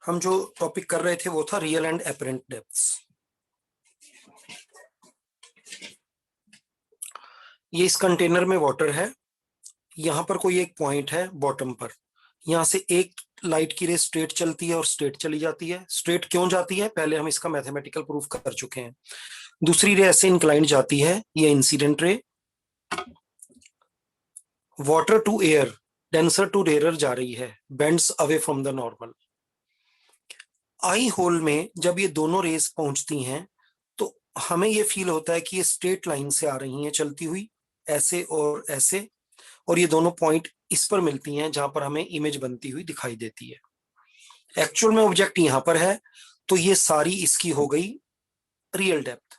हम जो टॉपिक कर रहे थे वो था रियल एंड एपरेंट डेप्थ्स। ये इस कंटेनर में वाटर है, यहाँ पर कोई एक पॉइंट है बॉटम पर, यहाँ से एक लाइट की रे स्ट्रेट चलती है और स्ट्रेट चली जाती है। स्ट्रेट क्यों जाती है पहले हम इसका मैथमेटिकल प्रूफ कर चुके हैं। दूसरी रे ऐसे इंक्लाइंड जाती है, ये incident ray. Water to air, denser to rarer जा रही है, bends away from the normal. Eye hole में जब ये दोनों रेस पहुंचती हैं तो हमें ये फील होता है कि ये स्ट्रेट लाइन से आ रही हैं चलती हुई, ऐसे और ऐसे, और ये दोनों पॉइंट इस पर मिलती हैं जहां पर हमें इमेज बनती हुई दिखाई देती है। एक्चुअल में ऑब्जेक्ट यहां पर है तो ये सारी इसकी हो गई रियल डेप्थ।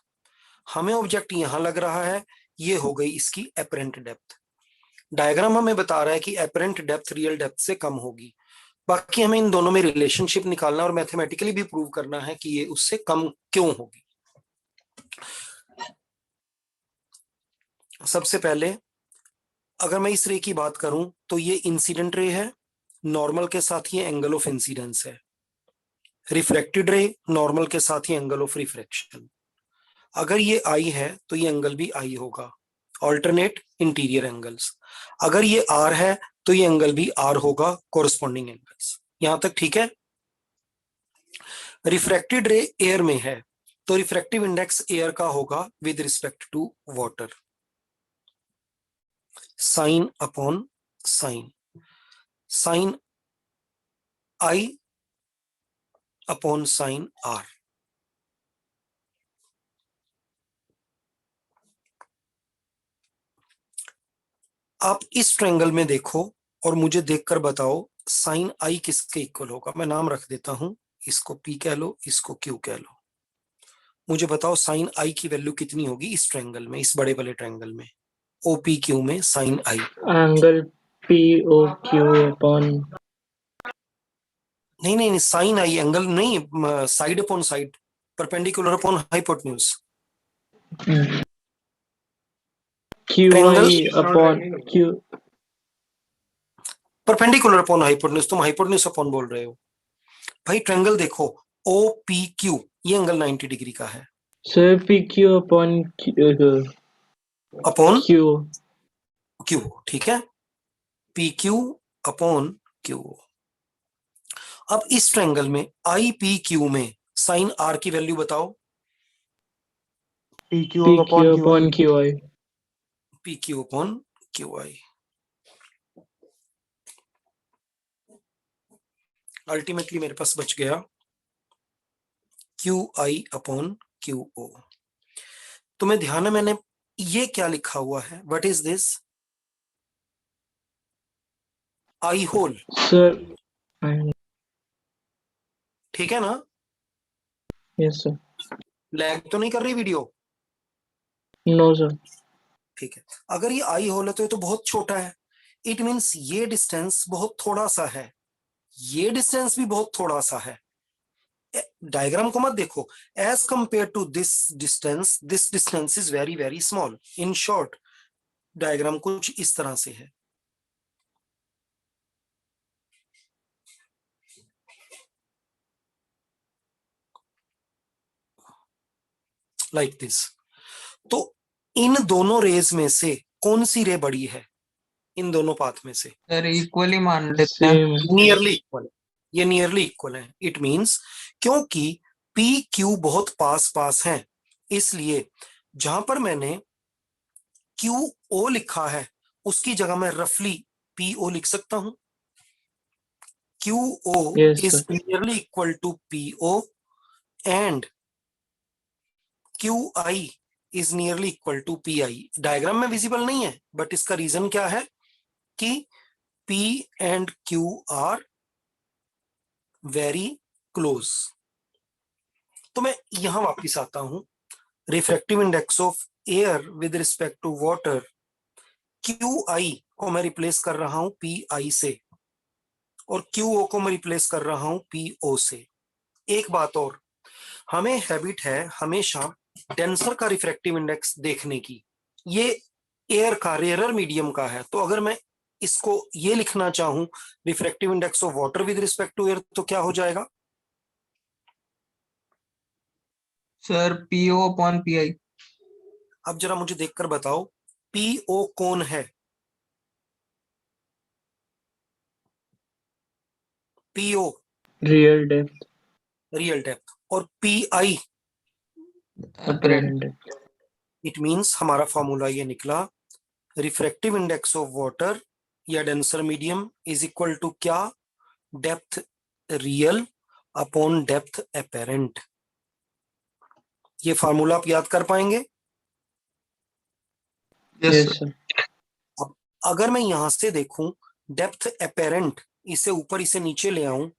हमें ऑब्जेक्ट यहां लग रहा है, ये हो गई इसकी एपरेंट डेप्थ। डायग्राम हमें बता रहा है कि एपरेंट डेप्थ रियल डेप्थ से कम होगी। बाकी हमें इन दोनों में रिलेशनशिप निकालना और मैथमेटिकली भी प्रूव करना है कि ये उससे कम क्यों होगी। सबसे पहले अगर मैं इस रे की बात करूं तो ये इंसिडेंट रे है, नॉर्मल के साथ ये एंगल ऑफ इंसिडेंस है। रिफ्रैक्टेड रे, नॉर्मल के साथ ये एंगल ऑफ रिफ्रैक्शन। अगर ये आई है तो ये एंगल भी आई होगा, ऑल्टरनेट इंटीरियर एंगल्स। अगर ये आर है तो ये एंगल भी आर होगा, कोरस्पॉन्डिंग एंगल्स। यहां तक ठीक है। रिफ्रैक्टेड रे एयर में है तो रिफ्रैक्टिव इंडेक्स एयर का होगा with respect to water, sine upon sine, sine I upon sine R. आप इस ट्रायंगल में देखो और मुझे देखकर बताओ साइन आई किसके इक्वल होगा। मैं नाम रख देता हूं, इसको पी कह लो, इसको क्यू कह लो। मुझे बताओ साइन आई की वैल्यू कितनी होगी इस ट्रायंगल में, इस बड़े वाले ट्रायंगल में, ओ पी क्यू में sine I. Angle P O Q upon, नहीं नहीं नहीं, साइन आई एंगल नहीं, side upon side, perpendicular upon hypotenuse. Q I upon Q, perpendicular upon hypotenuse, तुम हाइपोटेन्यूज अपॉन बोल रहे हो। भाई ट्रायंगल देखो, ओ पी क्यू, ये एंगल 90 डिग्री का है। Sir P Q upon upon Q, Q, ठीक है, पी क्यू अपॉन क्यू। अब इस ट्रायंगल में आई पी क्यू में साइन आर की वैल्यू बताओ। P Q upon Q I, P Q upon Q I. Ultimately मेरे पास बच गया Q I upon Q O. तुम्हें ध्यान है मैंने ये क्या लिखा हुआ है, what is this? Eye hole, sir ठीक है ना? यस सर, लैग तो नहीं कर रही वीडियो? नो सर, ठीक है। अगर ये आई होल है तो ये तो बहुत छोटा है, इट मीन्स ये डिस्टेंस बहुत थोड़ा सा है, ये डिस्टेंस भी बहुत थोड़ा सा है। डायग्राम को मत देखो, as compare to this distance is very very small. In short diagram कुछ इस तरह से है। Like this. तो इन दोनों रेज में से कौन सी रे बड़ी है इन दोनों पाथ में से? सर इक्वली मान लेते हैं। नियरली इक्वल, ये नियरली इक्वल है। इट मींस क्योंकि पी क्यू बहुत पास पास हैं, इसलिए जहां पर मैंने क्यू ओ लिखा है उसकी जगह मैं रफली पी ओ लिख सकता हूं। Q O is nearly equal to P O and Q I is nearly equal to P I. Diagram में विजिबल नहीं है बट इसका रीजन क्या है कि P and Q are very close। तो मैं यहां वापिस आता हूं, refractive index of air with respect to water, QI को मैं रिप्लेस कर रहा हूं PI से और QO को मैं रिप्लेस कर रहा हूं PO से। एक बात और, हमें हैबिट है हमेशा डेंसर का रिफ्रैक्टिव इंडेक्स देखने की, ये एयर का रेयरर मीडियम का है। तो अगर मैं इसको ये लिखना चाहूं refractive index of water with respect to air तो क्या हो जाएगा? Sir PO upon PI। अब जरा मुझे देखकर बताओ, पीओ कौन है? PO real depth, real depth, और PI apparent depth. It means हमारा फॉर्मूला ये निकला, रिफ्रैक्टिव इंडेक्स ऑफ वाटर या denser medium is equal to क्या? Depth real upon depth apparent. ये फार्मूला आप याद कर पाएंगे? Yes Yes, sir. sir. अब अगर मैं यहां से देखूं डेप्थ अपेरेंट, इसे ऊपर इसे नीचे ले आऊं,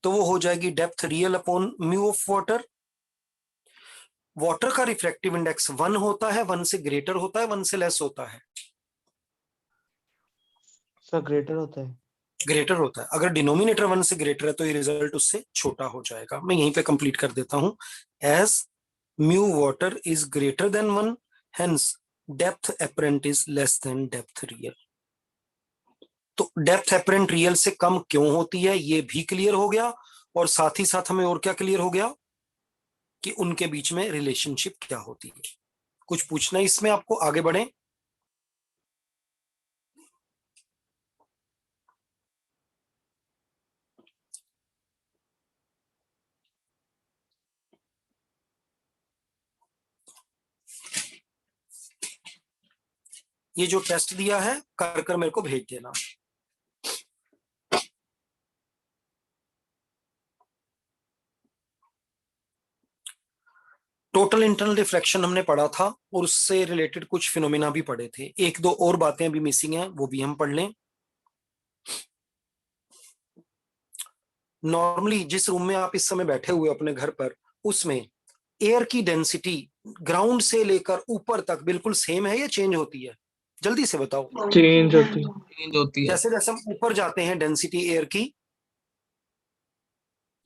तो वो हो जाएगी depth real upon mu of water. Water का रिफ्रैक्टिव इंडेक्स 1 होता है, 1 से ग्रेटर होता है, 1 से लेस होता है? सर ग्रेटर होता है। ग्रेटर होता है। अगर डिनोमिनेटर 1 से ग्रेटर है तो ये रिजल्ट उससे छोटा हो जाएगा। मैं यहीं पे कंप्लीट कर देता हूं, as mu water is greater than 1, hence depth apparent is less than depth real. तो डेप्थ अपेरेंट रियल से कम क्यों होती है ये भी क्लियर हो गया, और साथ ही साथ हमें और क्या क्लियर हो गया कि उनके बीच में रिलेशनशिप क्या होती है। कुछ पूछना है इसमें आपको, आगे बढ़े? ये जो टेस्ट दिया है कर कर मेरे को भेज देना। टोटल इंटरनल रिफ्लेक्शन हमने पढ़ा था, और उससे रिलेटेड कुछ फिनोमिना भी पढ़े थे। एक दो और बातें अभी मिसिंग हैं, वो भी हम पढ़ लें। नॉर्मली जिस रूम में आप इस समय बैठे हुए अपने घर पर, उसमें एयर की डेंसिटी ग्राउंड से लेकर ऊपर तक बिल्कुल सेम है या चेंज होती है? जल्दी से बताओ। Change होती है. चेंज होती है, जैसे जैसे हम ऊपर जाते हैं डेंसिटी एयर की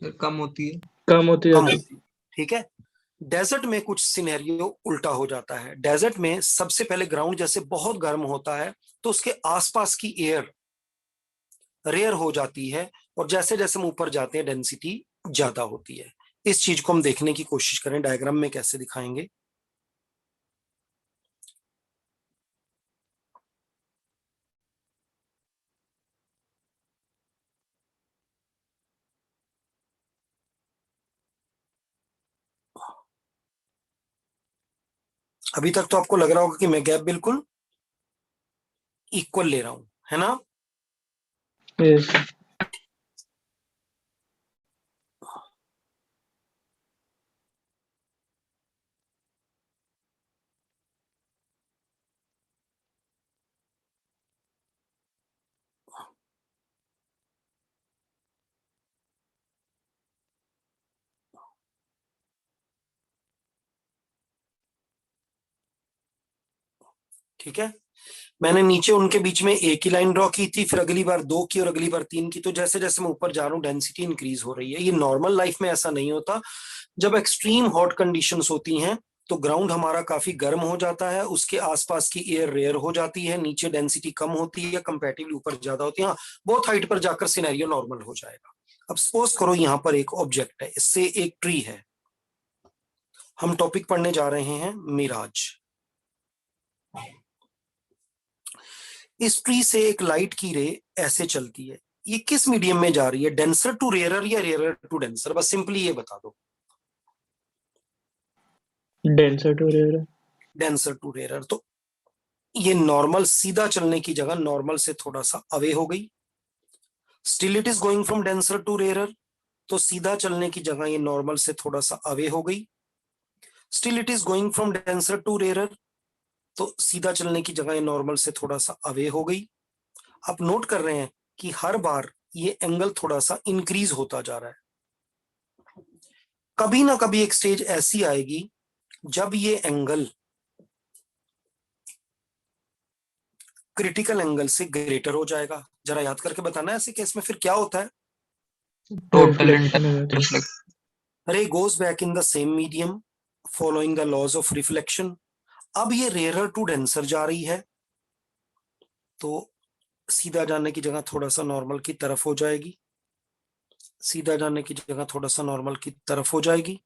फिर कम होती है। कम होती कम जाती है. होती है, ठीक है। डेजर्ट में कुछ सिनेरियो उल्टा हो जाता है। डेजर्ट में सबसे पहले ग्राउंड जैसे बहुत गर्म होता है, तो उसके आसपास की एयर रेयर हो जाती है, और जैसे जैसे हम ऊपर जाते हैं डेंसिटी ज्यादा होती है। इस चीज को हम देखने की कोशिश करें, डायग्राम में कैसे दिखाएंगे। अभी तक तो आपको लग रहा होगा कि मैं गैप बिल्कुल इक्वल ले रहा हूं, है ना? Yes, sir. ठीक है। मैंने नीचे उनके बीच में एक ही लाइन ड्रॉ की थी, फिर अगली बार 2 की और अगली बार 3 की। तो जैसे जैसे मैं ऊपर जा रहा हूँ डेंसिटी इंक्रीज हो रही है। ये नॉर्मल लाइफ में ऐसा नहीं होता। जब एक्सट्रीम हॉट कंडीशंस होती हैं तो ग्राउंड हमारा काफी गर्म हो जाता है, उसके आसपास की एयर रेयर हो जाती है, नीचे डेंसिटी कम होती है, कंपैरेटिवली ऊपर ज्यादा होती है। हाँ, बहुत हाइट पर जाकर सिनेरियो नॉर्मल हो जाएगा। अब सपोज करो यहाँ पर एक ऑब्जेक्ट है, इससे एक ट्री है। हम टॉपिक पढ़ने जा रहे हैं मिराज। इस ट्री से एक लाइट की रे ऐसे चलती है। ये किस मीडियम में जा रही है? डेंसर टू रेयरर या रेयरर टू डेंसर? बस सिंपली ये बता दो। Denser to rarer. Denser to rarer. तो ये नॉर्मल सीधा चलने की जगह नॉर्मल से थोड़ा सा अवे हो गई। Still it is going from denser to rarer, तो सीधा चलने की जगह ये नॉर्मल से थोड़ा सा अवे हो गई। Still it is going from denser to rarer, तो सीधा चलने की जगह ये नॉर्मल से थोड़ा सा अवे हो गई। आप नोट कर रहे हैं कि हर बार ये एंगल थोड़ा सा इंक्रीज होता जा रहा है। कभी ना कभी एक स्टेज ऐसी आएगी जब ये एंगल क्रिटिकल एंगल से ग्रेटर हो जाएगा। जरा याद करके बताना, ऐसे केस में फिर क्या होता है? टोटल Reflection हो जाती है. Reflect. Ray goes back in the same medium following the laws of reflection. अब ये रेयरर टू डेंसर जा रही है, तो सीधा जाने की जगह थोड़ा सा नॉर्मल की तरफ हो जाएगी, सीधा जाने की जगह थोड़ा सा नॉर्मल की तरफ हो जाएगी।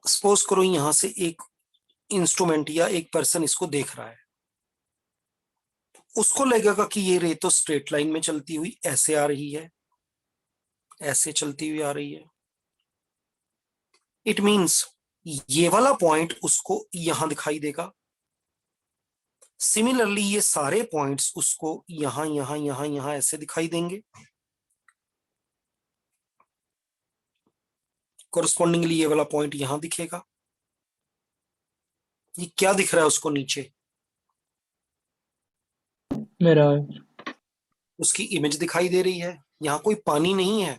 सपोज करो यहां से एक इंस्ट्रूमेंट या एक पर्सन इसको देख रहा है, उसको लगेगा कि ये रे तो स्ट्रेट लाइन में चलती हुई ऐसे आ रही है, ऐसे चलती हुई आ रही है। इट मींस ये वाला पॉइंट उसको यहां दिखाई देगा। सिमिलरली ये सारे पॉइंट्स उसको यहां यहां यहां यहां ऐसे दिखाई देंगे। कोरस्पॉन्डिंगली ये वाला पॉइंट यहां दिखेगा। ये क्या दिख रहा है उसको नीचे? मिराज। उसकी इमेज दिखाई दे रही है। यहाँ कोई पानी नहीं है,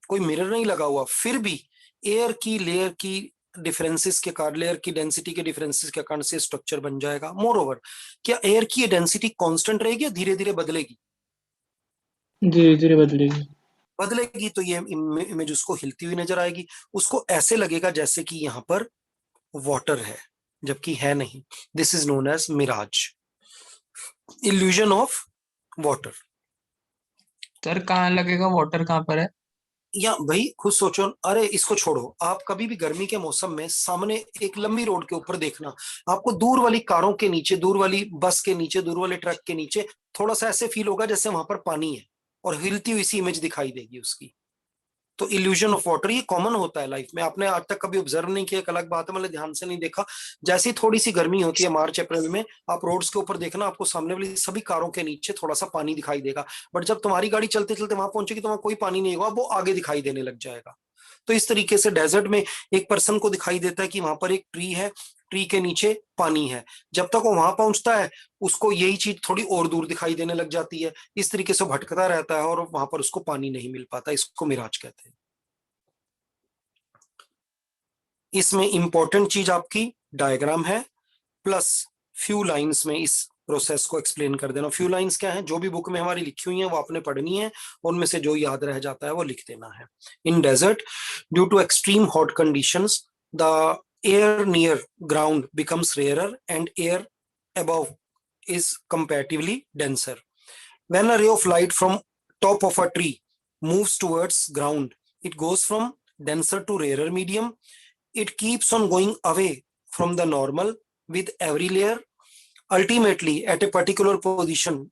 कोई मिरर नहीं लगा हुआ, फिर भी एयर की लेयर की डिफरेंसेस के कारण, लेयर की डेंसिटी के डिफरेंसेस के कारण से स्ट्रक्चर बन जाएगा। मोर ओवर, क्या एयर की डेंसिटी कांस्टेंट रहेगी या धीरे धीरे बदलेगी? धीरे धीरे बदलेगी। बदलेगी तो ये इमेज उसको हिलती हुई नजर आएगी। उसको ऐसे लगेगा जैसे कि यहाँ पर वाटर है, जबकि है नहीं। This is known as mirage, illusion of water. Sir कहाँ लगेगा, वाटर कहाँ पर है? या भाई खुद सोचो, अरे इसको छोड़ो, आप कभी भी गर्मी के मौसम में सामने एक लंबी रोड के ऊपर देखना, आपको दूर वाली कारों के नीचे, दूर वाली बस के नीचे, दूर वाले ट्रक के नीचे थोड़ा सा ऐसे फील होगा जैसे वहां पर पानी है, और हिलती हुई सी इमेज दिखाई देगी उसकी। तो इल्यूजन ऑफ वाटर ये कॉमन होता है लाइफ में। आपने आज तक कभी ऑब्जर्व नहीं किया, एक अलग बात है, मतलब ध्यान से नहीं देखा। जैसे ही थोड़ी सी गर्मी होती है मार्च अप्रैल में, आप रोड्स के ऊपर देखना, आपको सामने वाली सभी कारों के नीचे थोड़ा सा पानी दिखाई देगा। बट जब तुम्हारी गाड़ी चलते चलते वहां पहुंचेगी तो वहां कोई पानी नहीं होगा, वो आगे दिखाई देने लग जाएगा। तो इस तरीके से डेजर्ट में एक पर्सन को दिखाई देता है कि वहां पर एक ट्री है, ट्री के नीचे पानी है। जब तक वो वहां पहुंचता है उसको यही चीज थोड़ी और दूर दिखाई देने लग जाती है। इस तरीके से भटकता रहता है और वहां पर उसको पानी नहीं मिल पाता। इसको मिराज कहते हैं। इसमें इंपॉर्टेंट चीज आपकी डायग्राम है, प्लस फ्यू लाइंस में इस प्रोसेस को एक्सप्लेन कर देना। फ्यू लाइंस क्या है? जो भी बुक में हमारी लिखी हुई है वो आपने पढ़नी है, उनमें से जो याद रह जाता है वो लिख देना है। In desert, due to extreme hot conditions, the air near ground becomes rarer and air above is comparatively denser. When a ray of light from top of a tree moves towards ground, it goes from denser to rarer medium. It keeps on going away from the normal with every layer. Ultimately, at a particular position,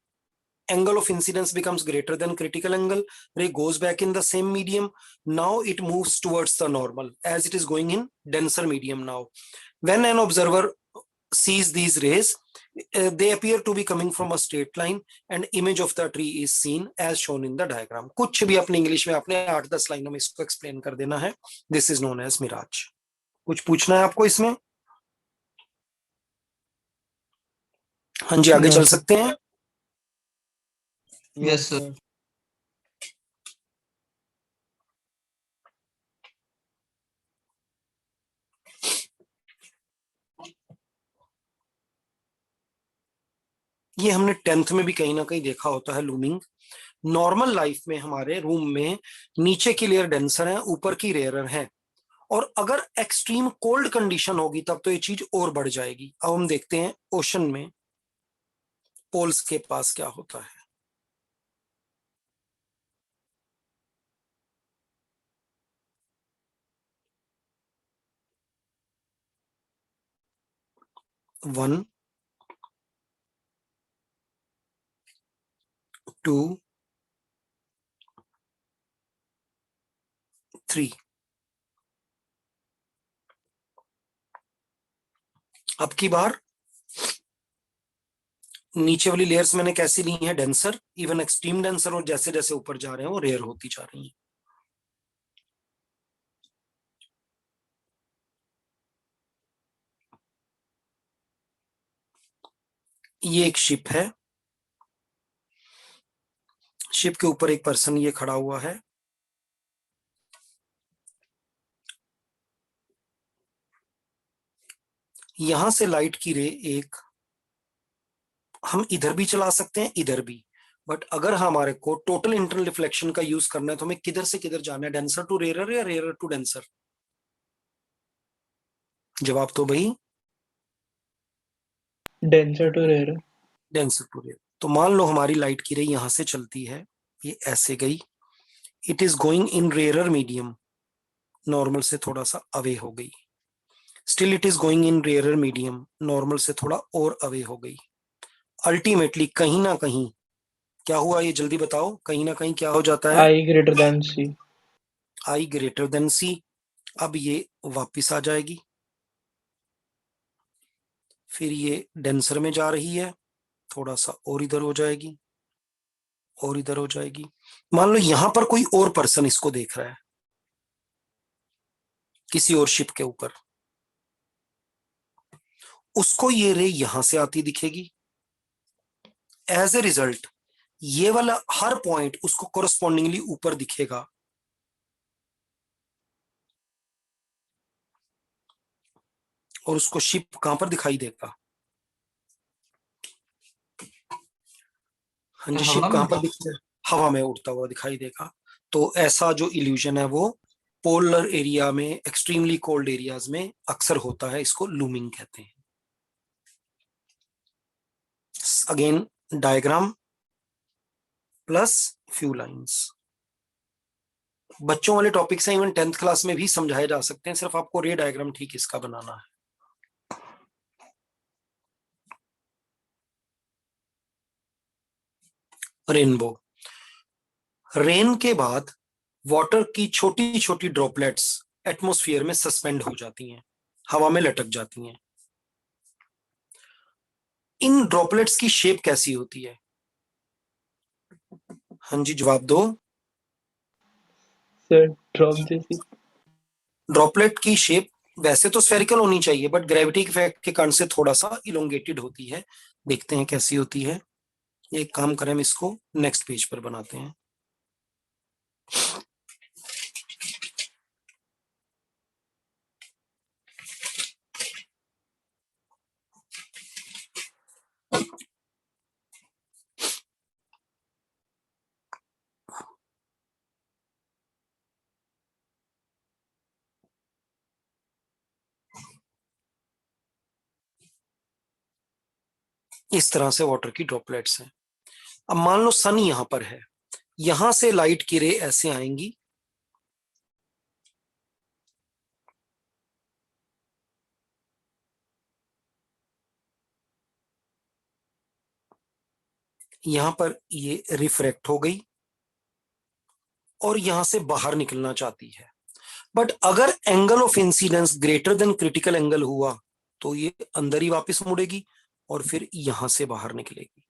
angle of incidence becomes greater than critical angle. Ray goes back in the same medium. Now it moves towards the normal as it is going in denser medium now. When an observer sees these rays, they appear to be coming from a straight line and image of the tree is seen as shown in the diagram. कुछ भी अपने English में आपने 8-10 लाइनों में इसको explain कर देना है। This is known as mirage. कुछ पूछना है आपको इसमें? हाँ जी, आगे चल सकते हैं। Yes sir. ये हमने 10th में भी कहीं ना कहीं देखा होता है, लूमिंग। नॉर्मल लाइफ में हमारे रूम में नीचे की लेयर डेंसर है, ऊपर की रेयरर है, और अगर एक्सट्रीम कोल्ड कंडीशन होगी तब तो ये चीज और बढ़ जाएगी। अब हम देखते हैं ओशन में पोल्स के पास क्या होता है। One, two, three. अब की बार नीचे वाली लेयर्स मैंने कैसी ली हैं? डेंसर, इवन एक्सट्रीम डेंसर, और जैसे जैसे ऊपर जा रहे हैं वो रेयर होती जा रही हैं। ये एक शिप है, शिप के ऊपर एक पर्सन ये खड़ा हुआ है। यहां से लाइट की रे एक हम इधर भी चला सकते हैं, इधर भी, बट अगर हमारे को टोटल इंटरनल रिफ्लेक्शन का यूज करना है तो हमें किधर से किधर जाना है? डेंसर टू रेयर या रेयर टू डेंसर? जवाब तो भाई denser to rarer. Denser to rarer. तो मान लो हमारी लाइट की रे यहां से चलती है, ये ऐसे गई, it is going in rarer medium, normal से थोड़ा सा अवे हो गई। Still it is going in rarer medium, normal से थोड़ा और अवे हो गई। अल्टीमेटली कहीं ना कहीं क्या हुआ, ये जल्दी बताओ, कहीं ना कहीं क्या हो जाता है? I greater than C. I greater than C. अब ये वापिस आ जाएगी, फिर ये डेंसर में जा रही है, थोड़ा सा और इधर हो जाएगी, और इधर हो जाएगी। मान लो यहां पर कोई और पर्सन इसको देख रहा है किसी और शिप के ऊपर, उसको ये रे यहां से आती दिखेगी। एज ए रिजल्ट ये वाला हर पॉइंट उसको कोरस्पॉन्डिंगली ऊपर दिखेगा। और उसको शिप कहां पर दिखाई देगा? हाँ जी, शिप हवा कहां में। पर दिखेगा? हवा में उड़ता हुआ दिखाई देगा। तो ऐसा जो इल्यूजन है वो पोलर एरिया में, एक्सट्रीमली कोल्ड एरियाज में अक्सर होता है, इसको लूमिंग कहते हैं। Again diagram plus few lines. बच्चों वाले टॉपिक्स हैं, इवन 10th क्लास में भी समझाए जा सकते हैं, सिर्फ आपको रे डायग्राम ठीक इसका बनाना है। रेनबो, रेन के बाद वाटर की छोटी छोटी ड्रॉपलेट्स एटमॉस्फेयर में सस्पेंड हो जाती हैं, हवा में लटक जाती हैं। इन ड्रॉपलेट्स की शेप कैसी होती है? हाँ जी जवाब दो। Sir, drop जैसी। ड्रॉपलेट की शेप वैसे तो स्फेरिकल होनी चाहिए, बट ग्रेविटी के इफेक्ट के कारण से थोड़ा सा इलोंगेटेड होती है। देखते हैं कैसी होती है। एक काम करें, हम इसको नेक्स्ट पेज पर बनाते हैं। इस तरह से वाटर की ड्रॉपलेट्स हैं। अब मान लो सन यहां पर है, यहां से लाइट की रे ऐसे आएंगी, यहां पर ये रिफ्रैक्ट हो गई और यहां से बाहर निकलना चाहती है। बट अगर angle of incidence greater than critical angle हुआ तो ये अंदर ही वापस मुड़ेगी और फिर यहां से बाहर निकलेगी।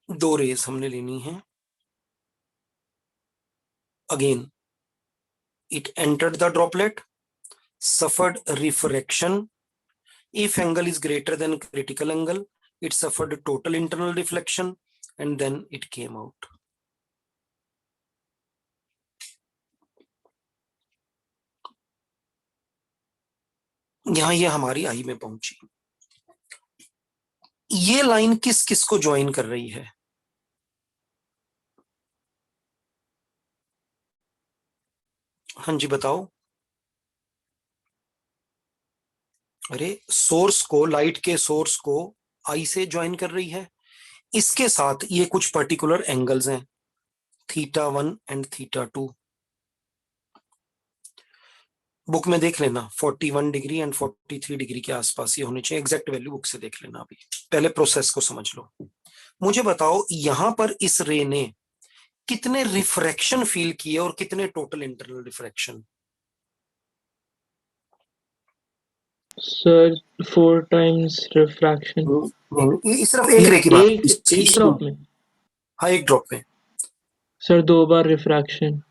दो रेज हमने लेनी है। Again it entered the droplet, suffered refraction. If angle is greater than critical angle, it suffered total internal reflection and then it came out. यहां ये हमारी आई में पहुंची। ये लाइन किस किस को ज्वाइन कर रही है? हाँ जी बताओ। अरे सोर्स को, लाइट के सोर्स को आई से ज्वाइन कर रही है। इसके साथ ये कुछ पर्टिकुलर एंगल्स हैं, θ1 एंड θ2। बुक में देख लेना, 41 डिग्री एंड 43 डिग्री के आसपास ये होने चाहिए। एग्जैक्ट वैल्यू बुक से देख लेना। अभी पहले प्रोसेस को समझ लो। मुझे बताओ यहां पर इस रे ने कितने रिफ्रैक्शन फील किए और कितने total internal refraction? Sir, 4 times refraction. ये सिर्फ एक रे की बात है। एक ड्रॉप में। हाँ एक ड्रॉप में। सर 2 बार रिफ्रैक्शन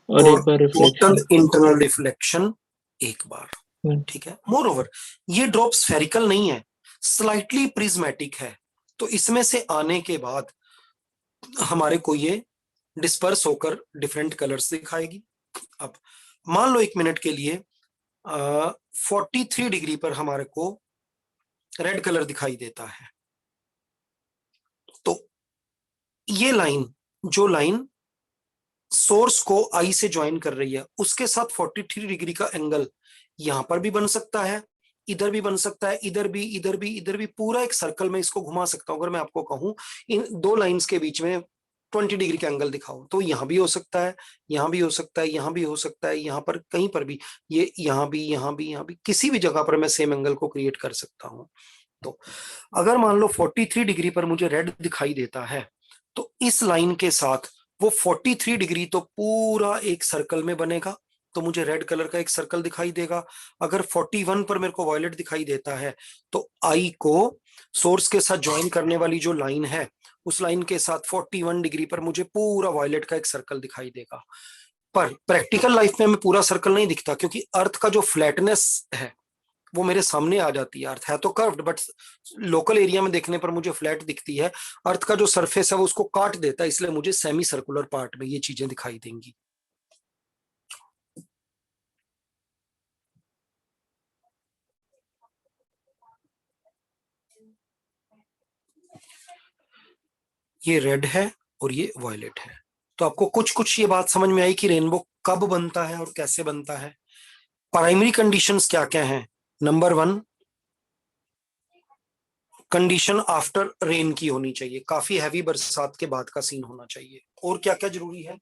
और और 1 बार टोटल रिफ्लेक्शन। इंटरनल रिफ्लेक्शन एक बार। ठीक है। मोर ओवर ये ड्रॉप स्फेरिकल नहीं है, स्लाइटली प्रिज्मेटिक है। तो इसमें से आने के बाद हमारे को ये डिस्पर्स होकर डिफरेंट कलर्स दिखाएगी। अब मान लो 1 मिनट के लिए 43 डिग्री पर हमारे को रेड कलर दिखाई देता है। तो ये लाइन, जो लाइन सोर्स को आई से ज्वाइन कर रही है, उसके साथ 43 डिग्री का एंगल यहां पर भी बन सकता है, इधर भी बन सकता है, इधर भी, इधर भी, इधर भी, पूरा एक सर्कल में इसको घुमा सकता हूं। अगर मैं आपको कहूं इन दो लाइंस के बीच में 20 डिग्री का एंगल दिखाओ, तो यहाँ भी हो सकता है, यहाँ भी हो सकता है, यहाँ भी हो सकता है, यहाँ पर कहीं पर भी, ये यहाँ भी, यहाँ भी, यहाँ भी, किसी भी जगह पर मैं सेम एंगल को क्रिएट कर सकता हूँ। तो अगर मान लो 43 डिग्री पर मुझे रेड दिखाई देता है, तो इस लाइन के साथ वो 43 डिग्री तो पूरा एक सर्कल में बनेगा, तो मुझे रेड कलर का एक सर्कल दिखाई देगा। अगर 41 पर मेरे को वायलेट दिखाई देता है, तो आई को सोर्स के साथ ज्वाइन करने वाली जो लाइन है, उस लाइन के साथ 41 डिग्री पर मुझे पूरा वायलेट का एक सर्कल दिखाई देगा। पर प्रैक्टिकल लाइफ में हमें पूरा सर्कल नहीं दिखता, क्योंकि अर्थ का जो फ्लैटनेस है वो मेरे सामने आ जाती है। अर्थ है तो कर्व्ड, बट लोकल एरिया में देखने पर मुझे फ्लैट दिखती है। अर्थ का जो सरफेस है वो उसको काट देता है, इसलिए मुझे सेमी सर्कुलर पार्ट में ये चीजें दिखाई देंगी। ये रेड है और ये वायलेट है। तो आपको कुछ कुछ ये बात समझ में आई कि रेनबो कब बनता है और कैसे बनता है। प्राइमरी कंडीशंस क्या क्या हैं? नंबर 1, कंडीशन आफ्टर रेन की होनी चाहिए, काफी हैवी बरसात के बाद का सीन होना चाहिए। और क्या क्या जरूरी है?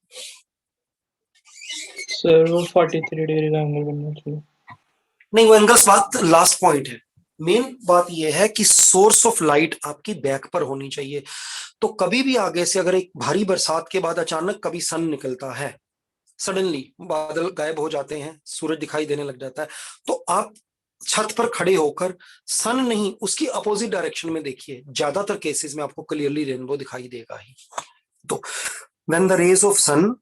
सर वो 43 डिग्री का एंगल बनना चाहिए। नहीं, वो एंगल्स बात लास्ट पॉइंट है। मेन बात यह है कि सोर्स ऑफ लाइट आपकी बैक पर होनी चाहिए। तो कभी भी आगे से अगर एक भारी बरसात के बाद अचानक कभी सन निकलता है, सडनली बादल गायब हो जाते हैं, सूरज दिखाई देने लग जाता है, तो आप छत पर खड़े होकर सन नहीं उसकी अपोजिट डायरेक्शन में देखिए, ज्यादातर केसेस में आपको क्लियरली रेनबो दिखाई देगा ही। तो when the rays of sun,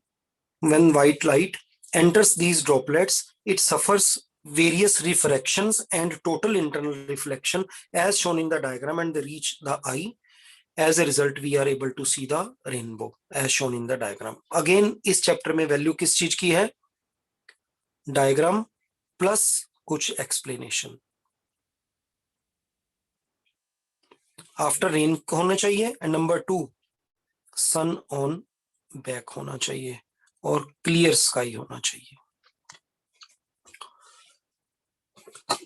when white light enters these droplets, it suffers various refractions and total internal reflection as shown in the diagram, and they reach the eye. As a result, we are able to see the rainbow as shown in the diagram. Again, इस chapter में value किस चीज की है? Diagram plus कुछ explanation. After rain होना चाहिए, and number 2, sun on back होना चाहिए और क्लियर स्काई होना चाहिए।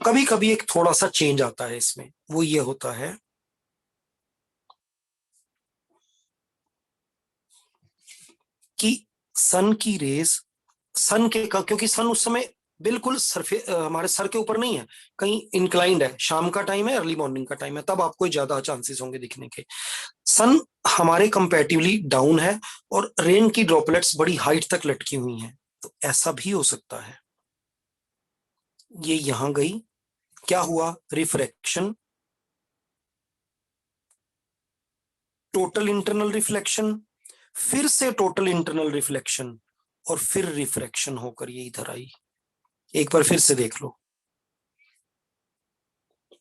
कभी कभी एक थोड़ा सा चेंज आता है इसमें, वो ये होता है कि सन की रेस, सन के क्योंकि सन उस समय बिल्कुल हमारे सर के ऊपर नहीं है, कहीं इंक्लाइंड है, शाम का टाइम है, अर्ली मॉर्निंग का टाइम है, तब आपको ज्यादा चांसेस होंगे दिखने के। सन हमारे कंपैरेटिवली डाउन है और रेन की ड्रॉपलेट्स बड़ी हाइट तक लटकी हुई हैं, तो ऐसा भी हो सकता है। ये यहां गई, क्या हुआ? रिफ्रैक्शन, टोटल इंटरनल रिफ्लेक्शन, फिर से टोटल इंटरनल रिफ्लेक्शन, और फिर रिफ्रैक्शन होकर ये इधर आई। एक बार फिर से देख लो,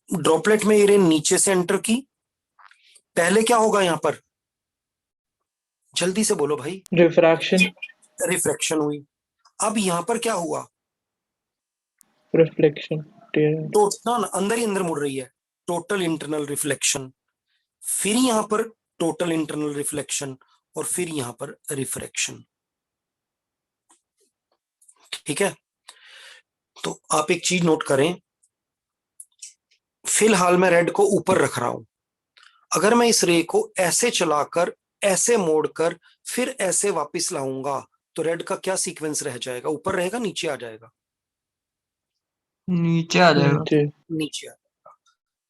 ड्रॉपलेट में ये रेन नीचे से एंटर की, पहले क्या होगा यहां पर? जल्दी से बोलो भाई। रिफ्रैक्शन, रिफ्रैक्शन हुई। अब यहां पर क्या हुआ? रिफ्लेक्शन, टोटल अंदर ही अंदर मुड़ रही है, टोटल इंटरनल रिफ्लेक्शन, फिर यहां पर टोटल इंटरनल रिफ्लेक्शन, और फिर यहां पर रिफ्रैक्शन। ठीक है, तो आप एक चीज नोट करें, फिलहाल मैं रेड को ऊपर रख रहा हूं। अगर मैं इस रे को ऐसे चलाकर, ऐसे मोड़कर, फिर ऐसे वापस लाऊंगा, तो रेड का क्या सीक्वेंस रह जाएगा? ऊपर रहेगा, नीचे आ जाएगा? नीचे आ जाएगा। नीचे। नीचे आ जाएगा।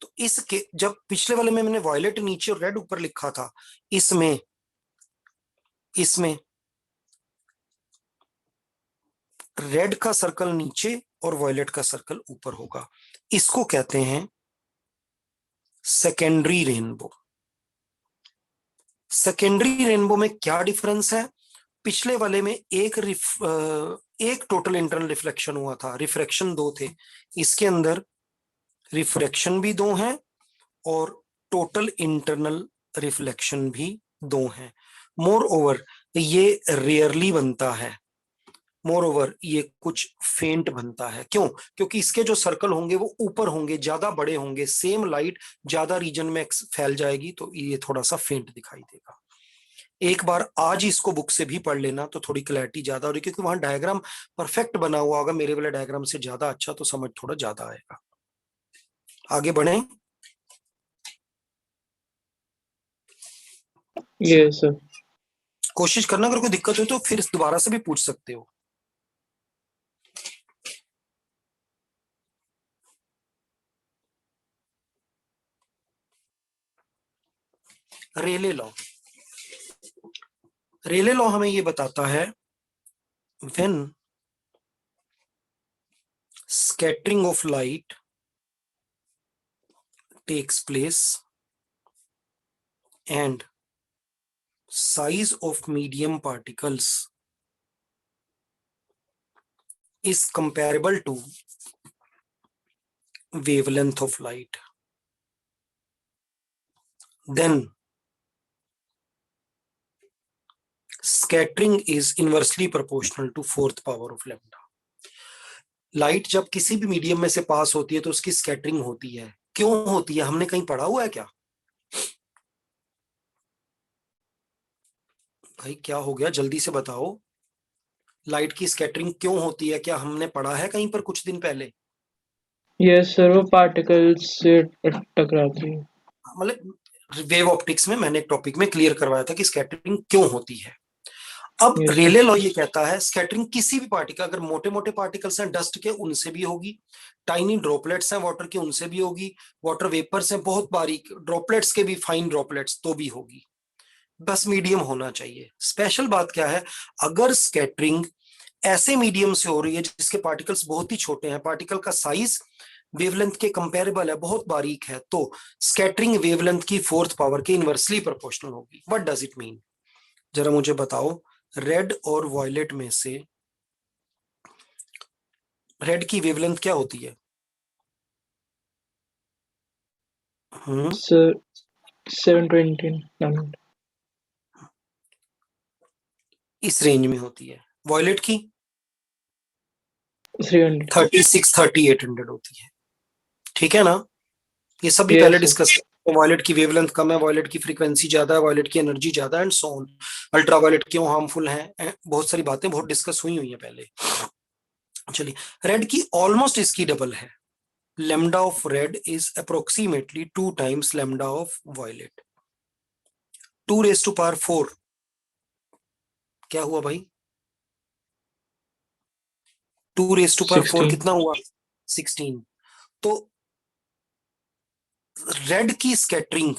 तो इसके जब पिछले वाले में मैंने वॉयलेट नीचे और रेड ऊपर लिखा था, इसमें रेड का सर्कल नीचे और वॉयलेट का सर्कल ऊपर होगा। इसको कहते हैं सेकेंडरी रेनबो। सेकेंडरी रेनबो में क्या डिफरेंस है? पिछले वाले में एक टोटल इंटरनल रिफ्लेक्शन हुआ था, रिफ्रैक्शन 2 थे। इसके अंदर रिफ्रैक्शन भी 2 हैं और टोटल इंटरनल रिफ्लेक्शन भी 2 हैं। मोर ओवर ये रेयरली बनता है, मोर ओवर ये कुछ फेंट बनता है। क्यों? क्योंकि इसके जो सर्कल होंगे वो ऊपर होंगे, ज्यादा बड़े होंगे, सेम लाइट ज्यादा रीजन में फैल जाएगी, तो ये थोड़ा सा फेंट दिखाई देगा। एक बार आज इसको बुक से भी पढ़ लेना तो थोड़ी क्लैरिटी ज्यादा हो रही, क्योंकि वहां डायग्राम परफेक्ट बना हुआ होगा, मेरे वाले डायग्राम से ज्यादा अच्छा, तो समझ थोड़ा ज्यादा आएगा। आगे बढ़े। Yes sir. कोशिश करना, अगर कोई दिक्कत हो तो फिर दोबारा से भी पूछ सकते हो। रेले लॉ, रेले लॉ हमें ये बताता है when scattering of light takes place and size of medium particles is comparable to wavelength of light, then scattering is inversely proportional to fourth power of lambda. Light जब किसी भी मीडियम में से पास होती है तो उसकी स्कैटरिंग होती है। क्यों होती है, हमने कहीं पढ़ा हुआ है क्या? भाई क्या हो गया, जल्दी से बताओ। लाइट की स्कैटरिंग क्यों होती है, क्या हमने पढ़ा है कहीं पर कुछ दिन पहले? यस सर, वो पार्टिकल्स से टकराती है। मतलब वेव ऑप्टिक्स में मैंने एक टॉपिक में क्लियर करवाया था कि स्कैटरिंग क्यों होती है। अब Yes, रेले लॉ ये कहता है स्कैटरिंग किसी भी पार्टिकल, अगर मोटे मोटे पार्टिकल्स हैं डस्ट के, उनसे भी होगी, टाइनी ड्रॉपलेट्स हैं वाटर के, उनसे भी होगी, वाटर वेपर्स हैं बहुत बारीक ड्रॉपलेट्स के भी, फाइन ड्रॉपलेट्स तो भी होगी, बस मीडियम होना चाहिए। स्पेशल बात क्या है, अगर स्कैटरिंग ऐसे मीडियम से हो रही है जिसके पार्टिकल्स बहुत ही छोटे हैं, पार्टिकल का साइज वेवलेंथ के कंपेरेबल है, बहुत बारीक है, तो स्कैटरिंग वेवलेंथ की फोर्थ पावर के इनवर्सली प्रोपोर्शनल होगी। व्हाट डज इट मीन, जरा मुझे बताओ। रेड और वॉयलेट में से रेड की वेवलेंथ क्या होती है? Sir 720 nanometre. इस रेंज में होती है। वॉयलेट की 300। 36-3800 होती है। ठीक है ना, ये सब भी Yes, पहले sir. डिस्कस। वॉयलेट की वेवलेंथ कम है, वॉयलेट की फ्रीक्वेंसी ज्यादा है, वॉयलेट की एनर्जी ज्यादा है, एंड सो ऑन। अल्ट्रावायलेट क्यों हार्मफुल है, बहुत सारी बातें बहुत डिस्कस हुई है पहले। चलिए, रेड की ऑलमोस्ट इसकी डबल है। lambda of red is approximately 2 times lambda of violet, 2 raised to power 4। क्या हुआ भाई, 2 raised to power 4 16. कितना हुआ? 16। तो रेड की स्कैटरिंग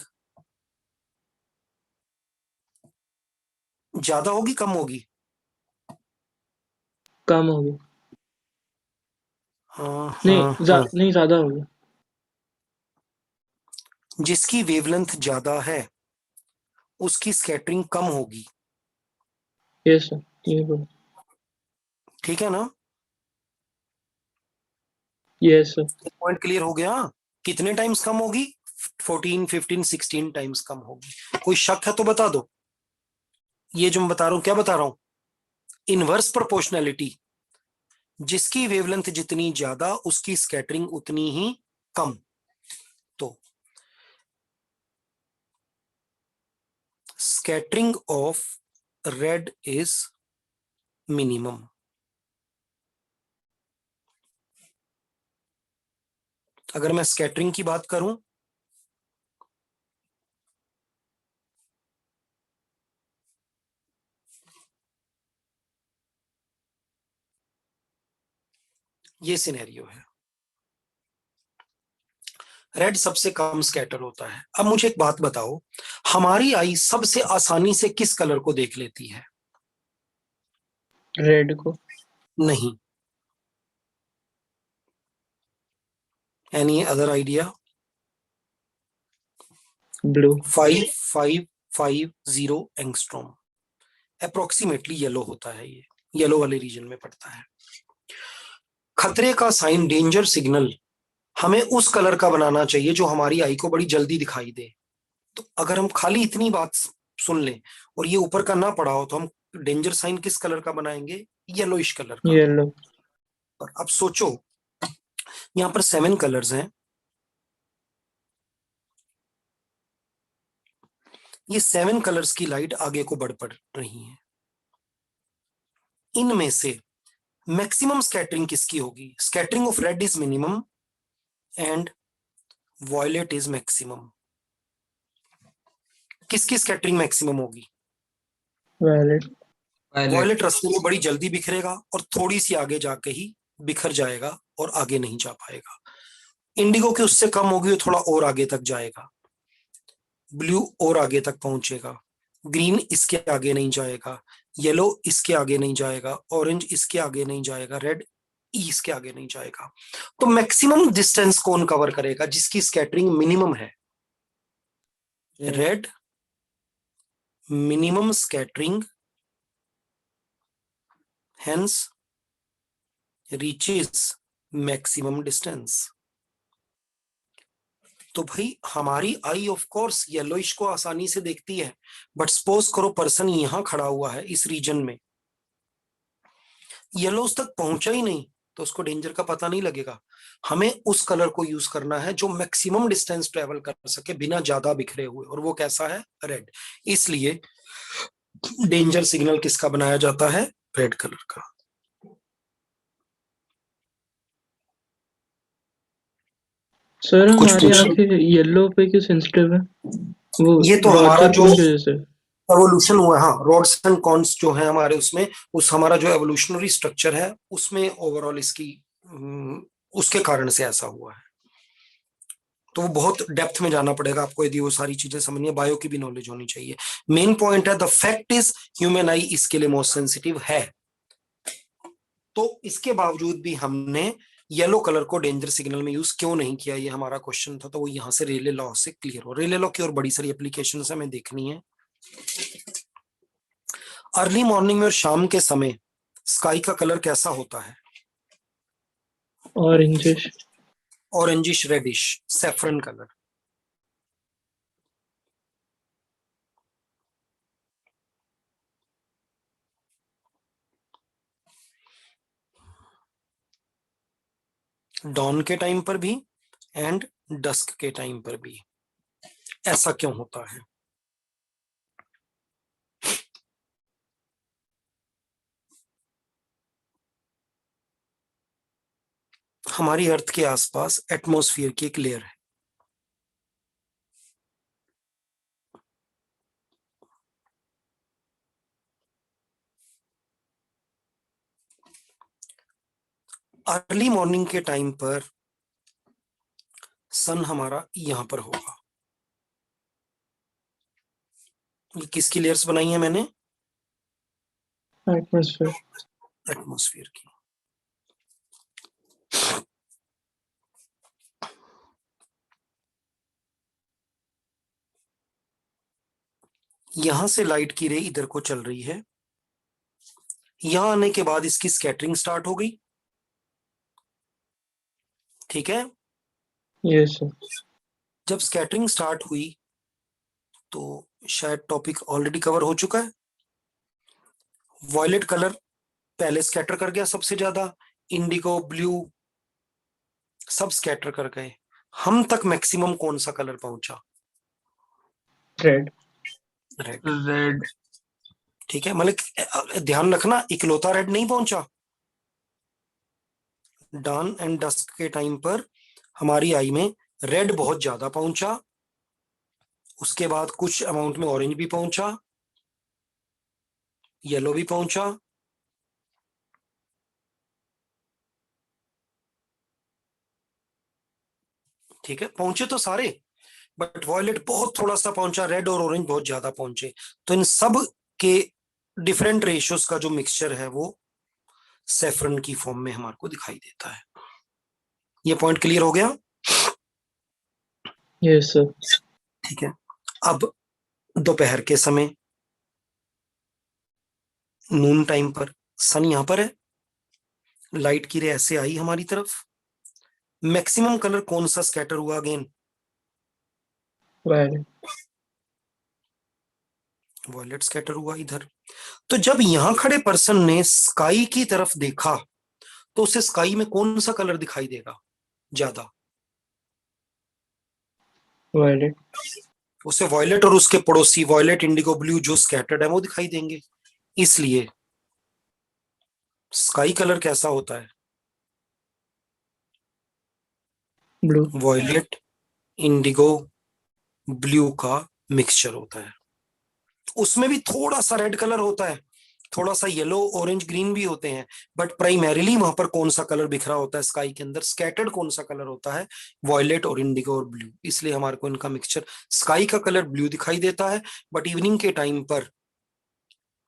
ज्यादा होगी कम होगी? कम हो गया। हाँ नहीं हाँ हाँ, नहीं, ज्यादा हो गया। जिसकी वेवलेंथ ज्यादा है उसकी स्कैटरिंग कम होगी। यस सर, ये बोलो। ठीक है ना, यस सर। पॉइंट क्लियर हो गया। कितने टाइम्स कम होगी? 14, 15, 16 टाइम्स कम होगी। कोई शक है तो बता दो। ये जो मैं बता रहा हूं क्या बता रहा हूं? इनवर्स प्रोपोर्शनैलिटी, जिसकी वेवलेंथ जितनी ज्यादा उसकी स्कैटरिंग उतनी ही कम। तो scattering of red is minimum. अगर मैं स्कैटरिंग की बात करूं, ये सिनेरियो है, रेड सबसे कम स्कैटर होता है। अब मुझे एक बात बताओ, हमारी आई सबसे आसानी से किस कलर को देख लेती है? रेड को। नहीं। Any other idea? Blue. 5550 angstrom, approximately yellow होता है, ये येलो वाले रीजन में पड़ता है। खतरे का साइन, डेंजर सिग्नल हमें उस कलर का बनाना चाहिए जो हमारी आई को बड़ी जल्दी दिखाई दे। तो अगर हम खाली इतनी बात सुन लें और ये ऊपर का ना पढ़ा हो तो हम डेंजर साइन किस कलर का बनाएंगे? येलोइश कलर का। येलो। और अब सोचो, यहाँ पर 7 कलर्स हैं, ये 7 कलर्स की लाइट आगे को बढ़ पड़ रही है। इनमें से मैक्सिमम स्कैटरिंग किसकी होगी? Scattering of red is minimum and violet is maximum. किसकी स्कैटरिंग मैक्सिमम होगी? Violet. वायलेट। वॉयलेट रास्ते में बड़ी जल्दी बिखरेगा और थोड़ी सी आगे जाके ही बिखर जाएगा और आगे नहीं जा पाएगा। इंडिगो की उससे कम होगी, वो थोड़ा और आगे तक जाएगा, ब्लू और आगे तक पहुंचेगा, ग्रीन इसके आगे नहीं जाएगा, येलो इसके आगे नहीं जाएगा, ऑरेंज इसके आगे नहीं जाएगा, रेड इसके आगे नहीं जाएगा। तो मैक्सिमम डिस्टेंस कौन कवर करेगा? जिसकी स्कैटरिंग मिनिमम है। Red minimum scattering, hence reaches maximum distance। तो भाई हमारी आई ऑफ कोर्स येलोइश को आसानी से देखती है, बट सपोज करो पर्सन यहां खड़ा हुआ है इस रीजन में, येलो उस तक पहुंचा ही नहीं, तो उसको डेंजर का पता नहीं लगेगा। हमें उस कलर को यूज करना है जो मैक्सिमम डिस्टेंस ट्रेवल कर सके बिना ज्यादा बिखरे हुए, और वो कैसा है? रेड। इसलिए डेंजर सिग्नल किसका बनाया जाता है? रेड कलर का। सर कुछ हमारी पूछिए। आंखें येलो पे क्यों सेंसिटिव है? वो ये तो रॉड्स हमारा और जो कोन की वजह से। एवोल्यूशन हुआ है, हाँ, रॉड्स एंड कॉन्स जो है हमारे उसमें, उस हमारा जो एवोल्यूशनरी स्ट्रक्चर है उसमें ओवरऑल इसकी उसके कारण से ऐसा हुआ है। तो वो बहुत डेप्थ में जाना पड़ेगा आपको यदि वो सारी चीजें समझनी है, बायो की भी नॉलेज होनी चाहिए। मेन पॉइंट है द फैक्ट इज ह्यूमन आई इसके लिए मोस्ट सेंसिटिव है। तो इसके बावजूद भी हमने येलो कलर को डेंजर सिग्नल में यूज क्यों नहीं किया, ये हमारा क्वेश्चन था। तो वो यहाँ से रेले लॉ से क्लियर हो। रेले लॉ की और बड़ी सारी एप्लीकेशन हमें देखनी है। अर्ली मॉर्निंग में और शाम के समय स्काई का कलर कैसा होता है? Orangish. Orangish reddish, saffron colour. Dawn के टाइम पर भी एंड डस्क के टाइम पर भी। ऐसा क्यों होता है? हमारी अर्थ के आसपास एटमॉस्फेयर की एक लेयर है, अर्ली मॉर्निंग के टाइम पर सन हमारा यहां पर होगा। ये किसकी लेयर्स बनाई है मैंने? एटमॉस्फेयर। एटमॉस्फेयर की। यहां से लाइट की रे इधर को चल रही है, यहां आने के बाद इसकी स्कैटरिंग स्टार्ट हो गई। ठीक है। Yes sir. जब स्कैटरिंग स्टार्ट हुई तो शायद टॉपिक ऑलरेडी कवर हो चुका है। वॉयलेट कलर पहले स्कैटर कर गया सबसे ज्यादा, इंडिगो ब्लू सब स्कैटर कर गए। हम तक मैक्सिमम कौन सा कलर पहुंचा? रेड। रेड। रेड। ठीक है, मतलब ध्यान रखना इकलौता रेड नहीं पहुंचा। डॉन एंड डस्क के टाइम पर हमारी आई में रेड बहुत ज्यादा पहुंचा, उसके बाद कुछ अमाउंट में ऑरेंज भी पहुंचा, येलो भी पहुंचा, ठीक है, पहुंचे तो सारे, बट वॉयलेट बहुत थोड़ा सा पहुंचा, रेड और ऑरेंज बहुत ज्यादा पहुंचे। तो इन सब के डिफरेंट रेशियोज का जो मिक्सचर है वो सेफ्रन की फॉर्म में हमारे को दिखाई देता है। ये पॉइंट क्लियर हो गया? Yes sir. ठीक है। अब दोपहर के समय नून टाइम पर सन यहां पर है, लाइट की रे ऐसे आई हमारी तरफ, मैक्सिमम कलर कौन सा स्कैटर हुआ? Again violet. वॉयलेट स्कैटर हुआ इधर। तो जब यहां खड़े पर्सन ने स्काई की तरफ देखा तो उसे स्काई में कौन सा कलर दिखाई देगा ज्यादा? वायलेट। उसे वॉयलेट और उसके पड़ोसी वॉयलेट, इंडिगो, ब्लू जो स्कैटर्ड है वो दिखाई देंगे। इसलिए स्काई कलर कैसा होता है? ब्लू। वॉयलेट, इंडिगो, ब्लू का मिक्सचर होता है। उसमें भी थोड़ा सा रेड कलर होता है, थोड़ा सा येलो ऑरेंज ग्रीन भी होते हैं, बट प्राइमरीली वहां पर कौन सा कलर बिखरा होता है स्काई के अंदर, स्कैटर्ड कौन सा कलर होता है, वॉयलेट और इंडिगो और ब्लू। इसलिए हमारे को इनका मिक्सचर, स्काई का कलर ब्लू दिखाई देता है, बट इवनिंग के टाइम पर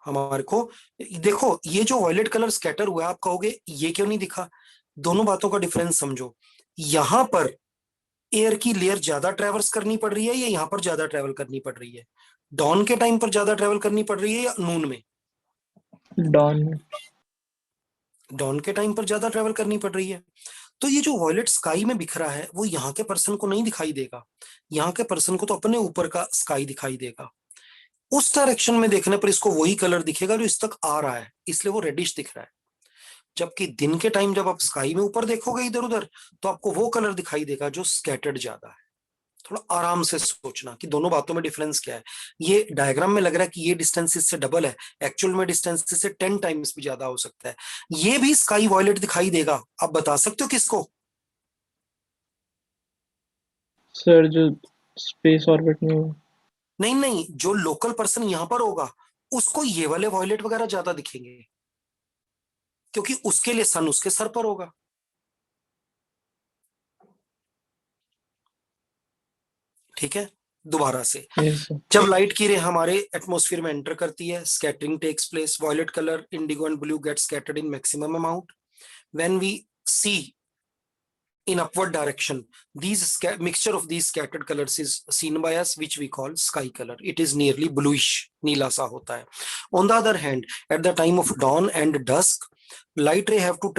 हमारे को, देखो ये जो वॉयलेट कलर स्कैटर हुआ है, आप कहोगे ये क्यों नहीं दिखा, दोनों बातों का डिफरेंस समझो। यहां पर एयर की लेयर ज्यादा ट्रेवल्स करनी पड़ रही है या यहां पर ज्यादा ट्रेवल करनी पड़ रही है, डॉन के टाइम पर ज्यादा ट्रेवल करनी पड़ रही है या नून में, डॉन में। डॉन के टाइम पर ज्यादा ट्रेवल करनी पड़ रही है। तो ये जो वॉयलेट स्काई में बिखरा है वो यहाँ के पर्सन को नहीं दिखाई देगा, यहाँ के पर्सन को तो अपने ऊपर का स्काई दिखाई देगा, उस डायरेक्शन में देखने पर इसको वही कलर दिखेगा जो इस तक आ रहा है, इसलिए वो रेडिश दिख रहा है। जबकि दिन के टाइम जब आप स्काई में ऊपर देखोगे इधर उधर, तो आपको वो कलर दिखाई देगा जो स्कैटर्ड ज्यादा है। थोड़ा आराम से सोचना कि दोनों बातों में डिफरेंस क्या है। ये डायग्राम में लग रहा है कि ये डिस्टेंस इससे डबल है, एक्चुअल में डिस्टेंस इससे 10 टाइम्स भी ज्यादा हो सकता है। ये भी स्काई वॉयलेट दिखाई देगा, आप बता सकते हो किसको? सर जो स्पेस ऑर्बिट में हो। नहीं नहीं, जो लोकल पर्सन यहां पर होगा उसको ये वाले वॉयलेट वगैरह ज्यादा दिखेंगे, क्योंकि उसके लिए सन उसके सर पर होगा। ठीक है, दोबारा से, यस सर। जब लाइट की रे हमारे एटमॉस्फेयर में एंटर करती है, scattering takes place, violet colour, indigo and blue get scattered in maximum amount. When we see in upward direction, these mixture of these scattered colors is seen by us, which we call sky color. It is nearly bluish, नीला सा होता है। On the other hand, at the time of dawn and dusk, light rays have to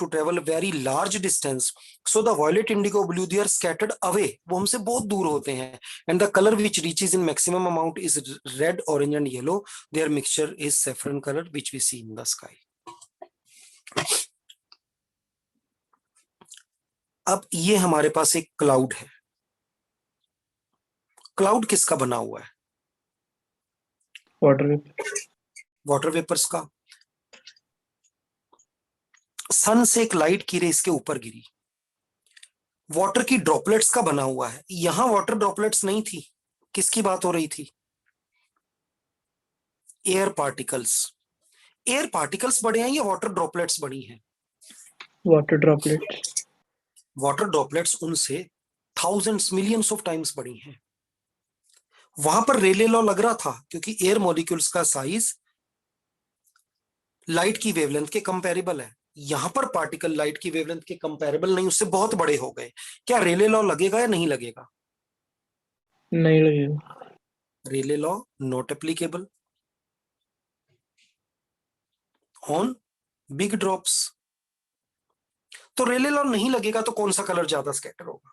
travel a very large distance, so the violet, indigo, blue, they are scattered away, वो हमसे बहुत दूर होते हैं, and the color which reaches in maximum amount is red, orange and yellow. Their mixture is saffron color, which we see in the sky. अब ये हमारे पास एक क्लाउड है, क्लाउड किसका बना हुआ है? Water vapour. वाटर वेपर्स का। सन से एक लाइट की रे इसके ऊपर गिरी, वाटर की ड्रॉपलेट्स का बना हुआ है। यहां वाटर ड्रॉपलेट्स नहीं थी, किसकी बात हो रही थी? Air particles. एयर पार्टिकल्स बड़े हैं या वाटर ड्रॉपलेट्स बड़ी हैं? Water droplets. वाटर ड्रॉपलेट्स उनसे थाउजेंड्स मिलियंस ऑफ टाइम्स बड़ी हैं। वहां पर रेले लॉ लग रहा था, क्योंकि एयर मॉलिक्यूल्स का साइज लाइट की वेवलेंथ के कंपैरेबल है। यहां पर पार्टिकल लाइट की वेवलेंथ के कंपैरेबल नहीं, उससे बहुत बड़े हो गए। क्या रेले लॉ लगेगा या नहीं लगेगा? नहीं लगेगा। Rayleigh law not applicable on big drops. तो रेले लॉ नहीं लगेगा तो कौन सा कलर ज्यादा स्कैटर होगा?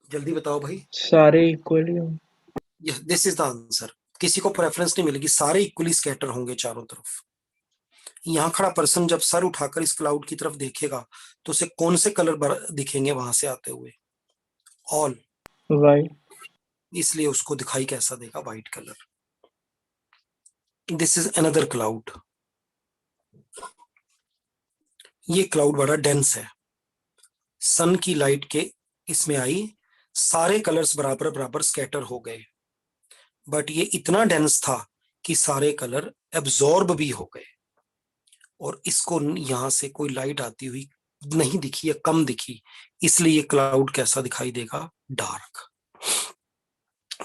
जल्दी बताओ भाई। सारे इक्वली होंगे। This is the answer. किसी को प्रेफरेंस नहीं मिलेगी, सारे इक्वली स्कैटर होंगे चारों तरफ। यहां खड़ा पर्सन जब सर उठाकर इस क्लाउड की तरफ देखेगा तो उसे कौन से कलर दिखेंगे वहां से आते हुए? All white. इसलिए उसको दिखाई कैसा देगा? White colour. This is another cloud. ये क्लाउड बड़ा डेंस है, सन की लाइट के इसमें आई, सारे कलर्स बराबर बराबर स्कैटर हो गए, बट ये इतना डेंस था कि सारे कलर एब्जॉर्ब भी हो गए, और इसको यहां से कोई लाइट आती हुई नहीं दिखी या कम दिखी, इसलिए ये क्लाउड कैसा दिखाई देगा? डार्क।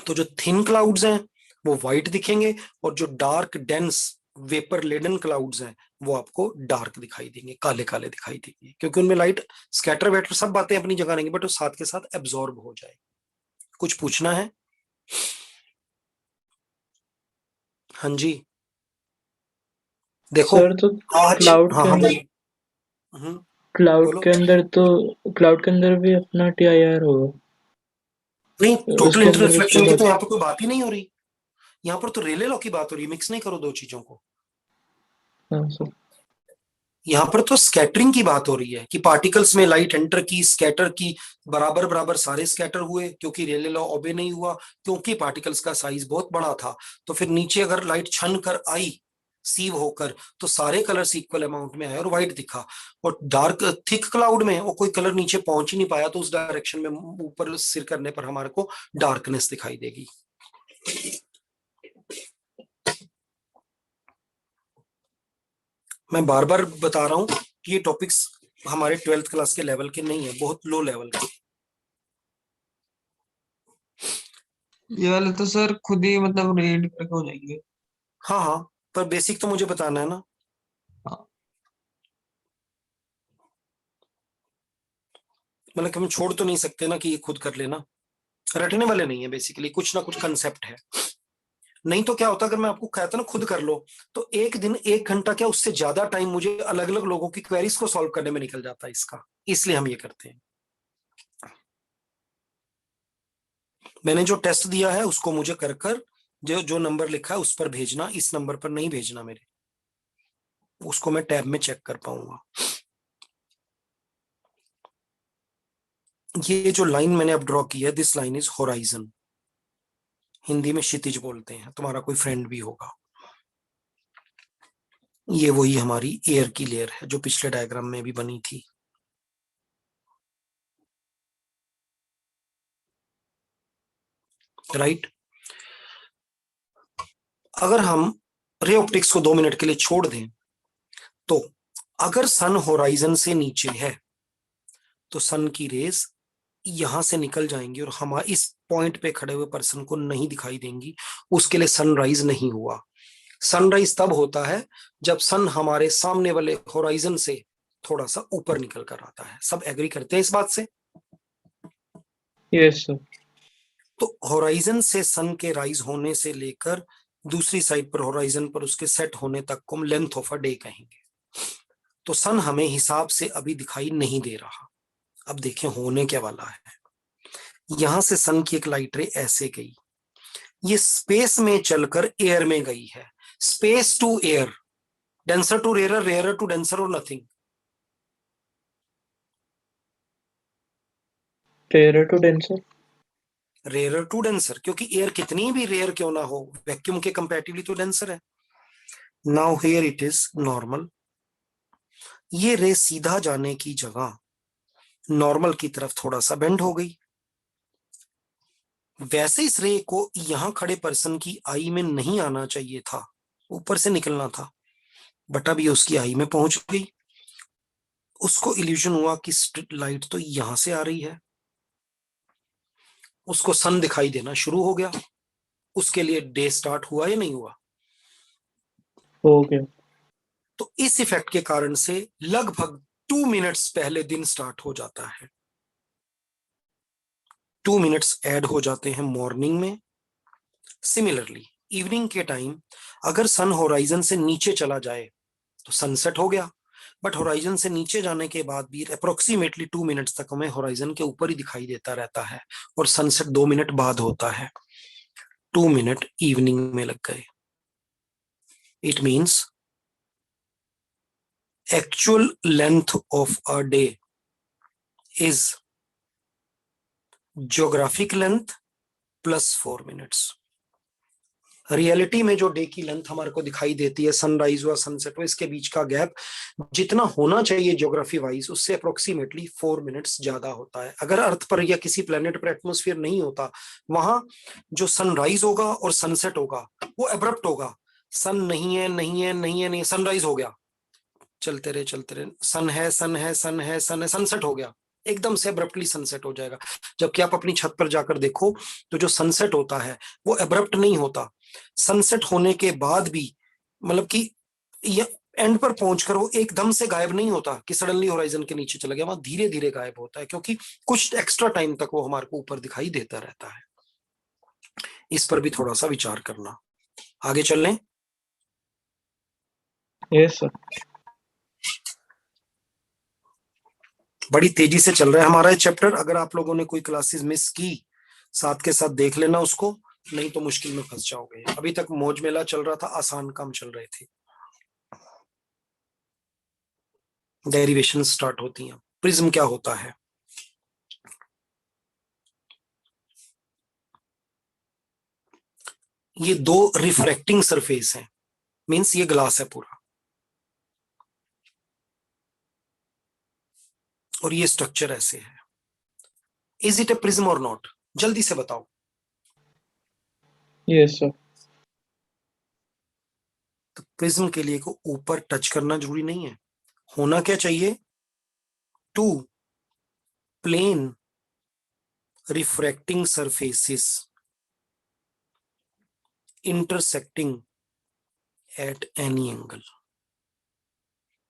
तो जो थिन क्लाउड्स हैं वो व्हाइट दिखेंगे, और जो dark dense vapour laden clouds हैं वो आपको डार्क दिखाई देंगे, काले काले दिखाई देंगे, क्योंकि उनमें लाइट स्कैटर वेटर सब बातें अपनी जगह रहेंगी, बट वो साथ के साथ एब्जॉर्ब हो जाए। कुछ पूछना है? हाँ जी, देखो सर तो आज क्लाउड हाँ के हाँ अंदर, भाई, बोलो। क्लाउड के अंदर भी अपना TIR होगा। नहीं, टोटल उसके इंटर अंदर भी रिफ्लेक्शन की बहुत। तो यहाँ पर कोई बात ही नहीं हो रही, यहाँ पर तो रेले लॉ की बात हो रही है। मिक्स नहीं करो दो चीजों को। हाँ सर। यहाँ पर तो स्कैटरिंग की बात हो रही है कि पार्टिकल्स में लाइट एंटर की, स्कैटर की, बराबर बराबर सारे स्कैटर हुए, क्योंकि रेले लॉ ओबे नहीं हुआ, क्योंकि पार्टिकल्स का साइज बहुत बड़ा था। तो फिर नीचे अगर लाइट छन कर आई सीव होकर, तो सारे कलर्स इक्वल अमाउंट में आए और व्हाइट दिखा। और डार्क थिक क्लाउड में और कोई कलर नीचे पहुंच ही नहीं पाया, तो उस डायरेक्शन में ऊपर सिर करने पर हमारे को डार्कनेस दिखाई देगी। मैं बार बार बता रहा हूं कि ये टॉपिक्स हमारे 12th क्लास के लेवल के नहीं है, बहुत लो लेवल के। ये वाले तो सर खुद ही मतलब रीड करके हो जाएंगे। हाँ हाँ, पर बेसिक तो मुझे बताना है ना। हाँ। मतलब कि हम छोड़ तो नहीं सकते ना कि ये खुद कर लेना, रटने वाले नहीं है, बेसिकली कुछ ना कुछ कंसेप्ट है। नहीं तो क्या होता अगर मैं आपको कहता ना खुद कर लो, तो एक दिन 1 घंटा क्या उससे ज्यादा टाइम मुझे अलग अलग लोगों की क्वेरीज को सॉल्व करने में निकल जाता है इसका, इसलिए हम ये करते हैं। मैंने जो टेस्ट दिया है उसको मुझे कर कर जो जो नंबर लिखा है उस पर भेजना, इस नंबर पर नहीं भेजना मेरे, उसको मैं टैब में चेक कर पाऊंगा। ये जो लाइन मैंने अब ड्रॉ की है, this line is horizon, Hindi में क्षितिज बोलते हैं, तुम्हारा कोई फ्रेंड भी होगा। ये वही हमारी एयर की लेयर है जो पिछले डायग्राम में भी बनी थी। राइट। अगर हम रे ऑप्टिक्स को 2 मिनट के लिए छोड़ दें, तो अगर सन होराइजन से नीचे है तो सन की रेस यहां से निकल जाएंगी और हमारे इस पॉइंट पे खड़े हुए पर्सन को नहीं दिखाई देंगी, उसके लिए सनराइज नहीं हुआ। सनराइज तब होता है जब सन हमारे सामने वाले होराइजन से थोड़ा सा ऊपर निकल कर आता है। सब एग्री करते हैं इस बात से? Yes sir. तो होराइजन से सन के राइज होने से लेकर दूसरी साइड पर होराइजन पर उसके सेट होने तक को हम लेंथ ऑफ अ डे कहेंगे। तो सन हमें हिसाब से अभी दिखाई नहीं दे रहा। अब देखें होने क्या वाला है। यहां से सन की एक लाइट रे ऐसे गई, ये स्पेस में चलकर एयर में गई है। Space to air, denser to rare, rare to denser और nothing. Rare to denser. Rare to denser, क्योंकि एयर कितनी भी रेयर क्यों ना हो वैक्यूम के कंपैरेटिवली तो डेंसर है। Now here it is normal. ये रे सीधा जाने की जगह नॉर्मल की तरफ थोड़ा सा बेंड हो गई। वैसे इस रे को यहां खड़े पर्सन की आई में नहीं आना चाहिए था, ऊपर से निकलना था, बट अब ये उसकी आई में पहुंच गई। उसको इल्यूजन हुआ कि लाइट तो यहां से आ रही है, उसको सन दिखाई देना शुरू हो गया। उसके लिए डे स्टार्ट हुआ या नहीं हुआ? हो गया। तो इस इफेक्ट के कारण से लगभग 2 मिनट्स पहले दिन स्टार्ट हो जाता है। 2 मिनट्स ऐड हो जाते हैं मॉर्निंग में। सिमिलरली इवनिंग के टाइम अगर सन होराइजन से नीचे चला जाए तो सनसेट हो गया, बट होराइजन से नीचे जाने के बाद भी अप्रोक्सीमेटली 2 मिनट्स तक हमें होराइजन के ऊपर ही दिखाई देता रहता है और सनसेट 2 मिनट बाद होता है। 2 मिनट इवनिंग में लग गए। It means actual length of a day is geographic length plus 4 minutes। Reality में जो डे की लेंथ हमारे को दिखाई देती है, सनराइज हुआ सनसेट हुआ, इसके बीच का गैप जितना होना चाहिए ज्योग्राफी वाइज उससे अप्रोक्सीमेटली 4 मिनट्स ज्यादा होता है। अगर अर्थ पर या किसी प्लेनेट पर एटमोस्फियर नहीं होता, वहां जो सनराइज होगा और सनसेट होगा वो एब्रप्ट होगा। सन नहीं है नहीं है नहीं है नहीं, सनराइज हो गया, चलते रहे चलते रहे, सन है सन है सन है सन है, सनसेट हो गया, एकदम से अब्रप्टली सनसेट हो जाएगा। जबकि आप अपनी छत पर जाकर देखो तो जो सनसेट होता है वो अब्रप्ट नहीं होता। सनसेट होने के बाद भी मतलब कि एंड पर पहुंचकर वो एकदम से गायब नहीं होता कि सडनली होराइजन के नीचे चला गया, वहां धीरे धीरे गायब होता है, क्योंकि कुछ एक्स्ट्रा टाइम तक वो हमारे को ऊपर दिखाई देता रहता है। इस पर भी थोड़ा सा विचार करना। आगे चल लें। Yes sir. बड़ी तेजी से चल रहा है हमारा ये चैप्टर। अगर आप लोगों ने कोई क्लासेस मिस की, साथ के साथ देख लेना उसको, नहीं तो मुश्किल में फंस जाओगे। अभी तक मौज मेला चल रहा था, आसान काम चल रहे थे, डेरिवेशन स्टार्ट होती हैं। प्रिज्म क्या होता है? ये दो रिफ्रैक्टिंग सरफेस हैं, मीन्स ये ग्लास है पूरा, और ये स्ट्रक्चर ऐसे है। इज इट ए प्रिज्म और नॉट? जल्दी से बताओ। Yes, sir. तो प्रिज्म के लिए को ऊपर टच करना जरूरी नहीं है, होना क्या चाहिए? Two plane refracting surfaces intersecting at any angle.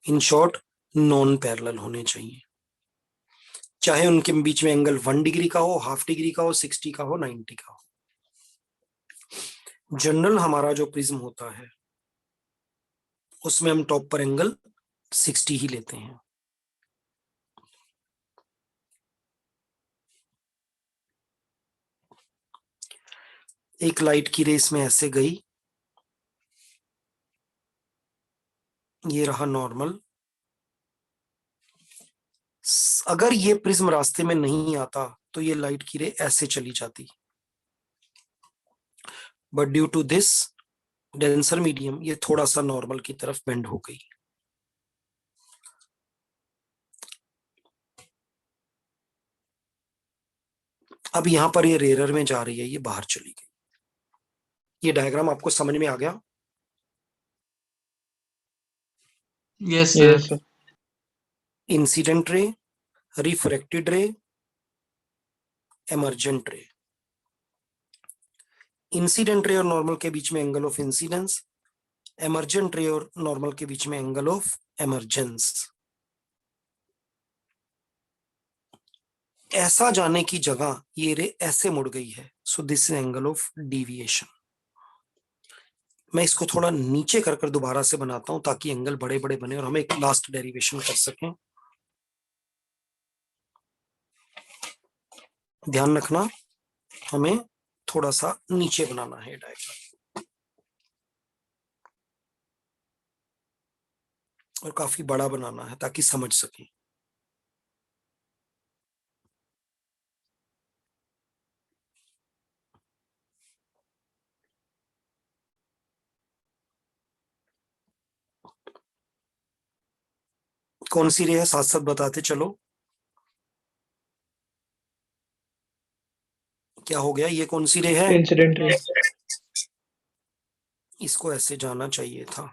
In short, non parallel होने चाहिए, चाहे उनके बीच में एंगल 1 डिग्री का हो, हाफ डिग्री का हो, 60 का हो, 90 का हो। जनरल हमारा जो प्रिज्म होता है उसमें हम टॉप पर एंगल 60 ही लेते हैं। एक लाइट की रेस में ऐसे गई, ये रहा नॉर्मल। अगर ये प्रिज्म रास्ते में नहीं आता तो ये लाइट की रे ऐसे चली जाती, but due to this denser medium ये थोड़ा सा नॉर्मल की तरफ बेंड हो गई। अब यहां पर ये रेयर में जा रही है, ये बाहर चली गई। ये डायग्राम आपको समझ में आ गया? Yes Yes, sir. sir. Incident ray, refracted रे, एमर्जेंट रे। इंसिडेंट रे और नॉर्मल के बीच में एंगल ऑफ इंसिडेंस, एमर्जेंट रे और नॉर्मल के बीच में एंगल ऑफ एमर्जेंस। ऐसा जाने की जगह ये रे ऐसे मुड़ गई है, so this is angle of deviation. मैं इसको थोड़ा नीचे कर कर दोबारा से बनाता हूं ताकि एंगल बड़े बड़े बने और हम एक लास्ट डेरिवेशन कर सकें। ध्यान रखना, हमें थोड़ा सा नीचे बनाना है डायग्राम, और काफी बड़ा बनाना है ताकि समझ सकें। कौन सी रे है साथ साथ बताते चलो। क्या हो गया, ये कौन सी रे है? Incident ray. इसको ऐसे जाना चाहिए था,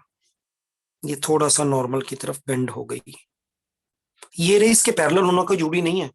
ये थोड़ा सा नॉर्मल की तरफ बेंड हो गई। ये रे इसके पैरेलल होना कोई जरूरी नहीं है,